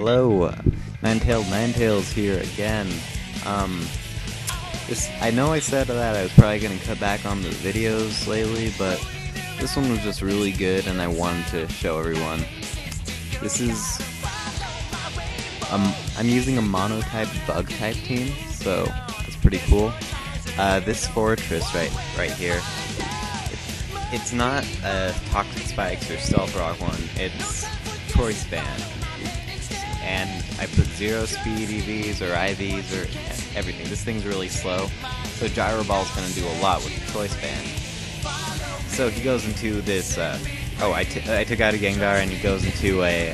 Hello, Ninetails here again. I know I said that I was probably gonna cut back on the videos lately, but this one was just really good, and I wanted to show everyone. This is I'm using a monotype bug type team, so it's pretty cool. This fortress right here. It's not Toxic Spikes or Stealth Rock one. It's Choice Band. And I put 0 speed EVs or IVs or everything. This thing's really slow, so Gyro Ball's gonna do a lot with the Choice Band. So he goes into this. I took out a Gengar, and he goes into a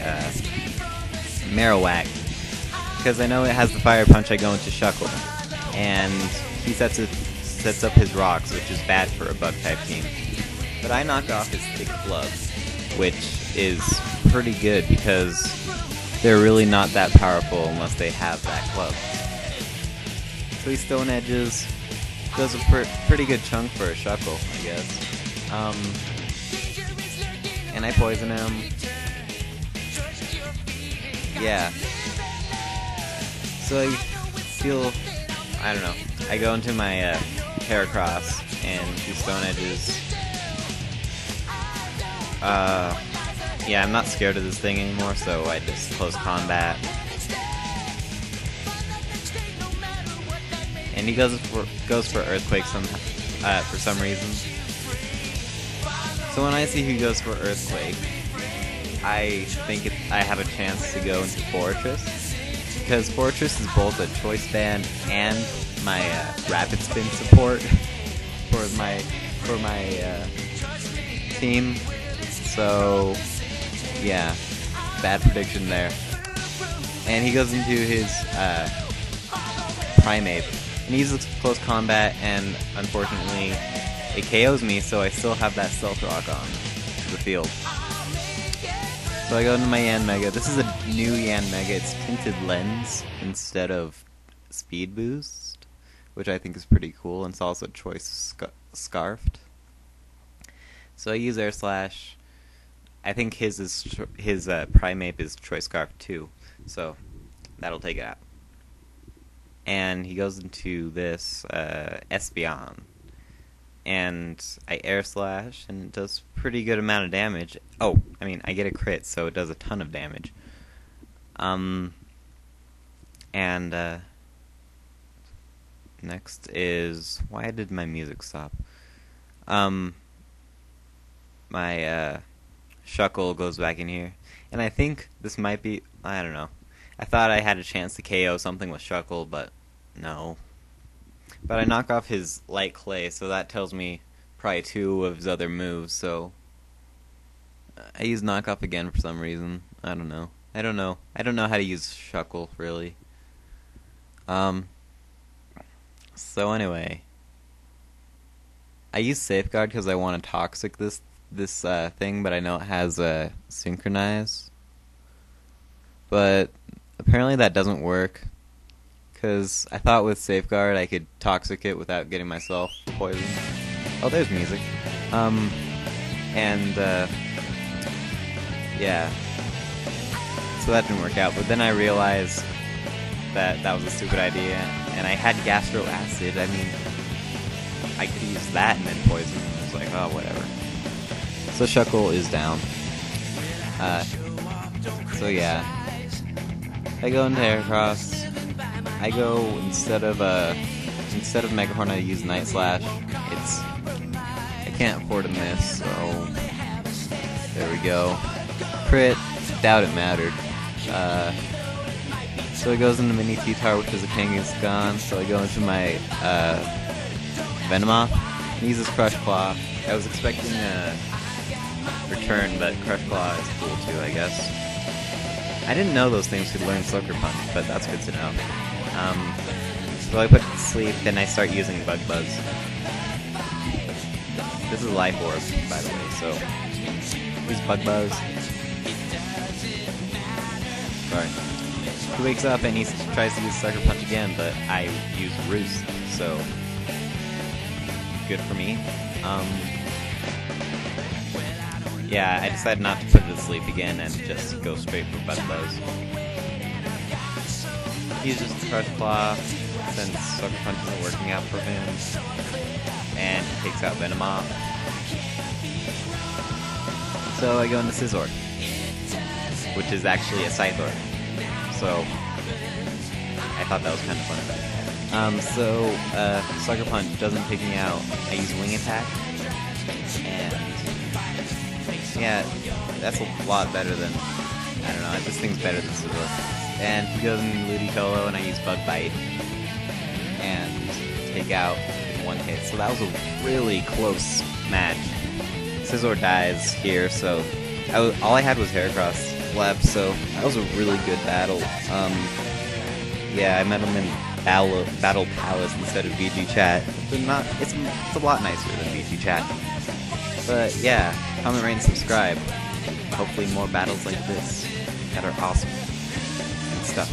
Marowak. Because I know it has the Fire Punch, I go into Shuckle, and he sets up his rocks, which is bad for a bug type team. But I knock off his thick club, which is pretty good because they're really not that powerful unless they have that club. So he Stone Edges, does a pretty good chunk for a Shuckle, I guess. And I poison him. Yeah. So I don't know. I go into my Heracross and do Stone Edges. Yeah, I'm not scared of this thing anymore, so I just close combat. And he goes for Earthquake for some reason. So when I see he goes for Earthquake, I think I have a chance to go into Fortress, because Fortress is both a Choice Band and my Rapid Spin support for my team. So yeah, bad prediction there. And he goes into his Primeape, and he uses close combat, and unfortunately it KOs me, so I still have that Stealth Rock on the field. So I go into my Yanmega. This is a new Yanmega. It's Tinted Lens instead of Speed Boost, which I think is pretty cool, and it's also Choice Scarfed. So I use Air Slash. I think his Primeape is Choice Scarf too, so that'll take it out. And he goes into this Espeon, and I Air Slash, and it does pretty good amount of damage. Oh, I mean, I get a crit, so it does a ton of damage. Next is, why did my music stop? My Shuckle goes back in here, and I think this might be, I don't know. I thought I had a chance to KO something with Shuckle, but no. But I knock off his Light Clay, so that tells me probably 2 of his other moves, so I use Knock Off again for some reason. I don't know how to use Shuckle, really. So anyway, I use Safeguard because I want to Toxic this thing, but I know it has Synchronize. But apparently that doesn't work, because I thought with Safeguard I could Toxic it without getting myself poisoned. Oh, there's music. Yeah. So that didn't work out, but then I realized that was a stupid idea, and I had Gastro Acid. I mean, I could use that and then poison. I was like, oh, whatever. So Shuckle is down. So yeah. I go into Heracross. I go, instead of Megahorn, I use Night Slash. I can't afford to miss, so there we go. Crit, doubt it mattered. So it goes into Mini T-Tar, which is a Kangaskhan, so I go into my Venomoth. He uses Crush Claw. I was expecting a return, but Crush Claw is cool too, I guess. I didn't know those things could learn Sucker Punch, but that's good to know. So I put it to sleep, then I start using Bug Buzz. This is Life Orb, by the way, so use Bug Buzz. Sorry. He wakes up and he tries to use Sucker Punch again, but I use Roost, so good for me. Yeah, I decided not to put it to sleep again and just go straight for Bug Buzz. He uses the Crush Claw since Sucker Punch isn't working out for him, and he takes out Venomoth. So I go into Scizor, which is actually a Scyther. So I thought that was kind of fun. Sucker Punch doesn't take me out. I use Wing Attack, and yeah, that's a lot better than, I don't know, this thing's better than Scizor. And he goes in Ludicolo, and I use Bug Bite, and take out in one hit. So that was a really close match. Scizor dies here, so all I had was Heracross left, so that was a really good battle. Yeah, I met him in Battle Palace instead of VG Chat. It's a lot nicer than VG Chat. But yeah, comment, rate, and subscribe. Hopefully more battles like this that are awesome and stuff.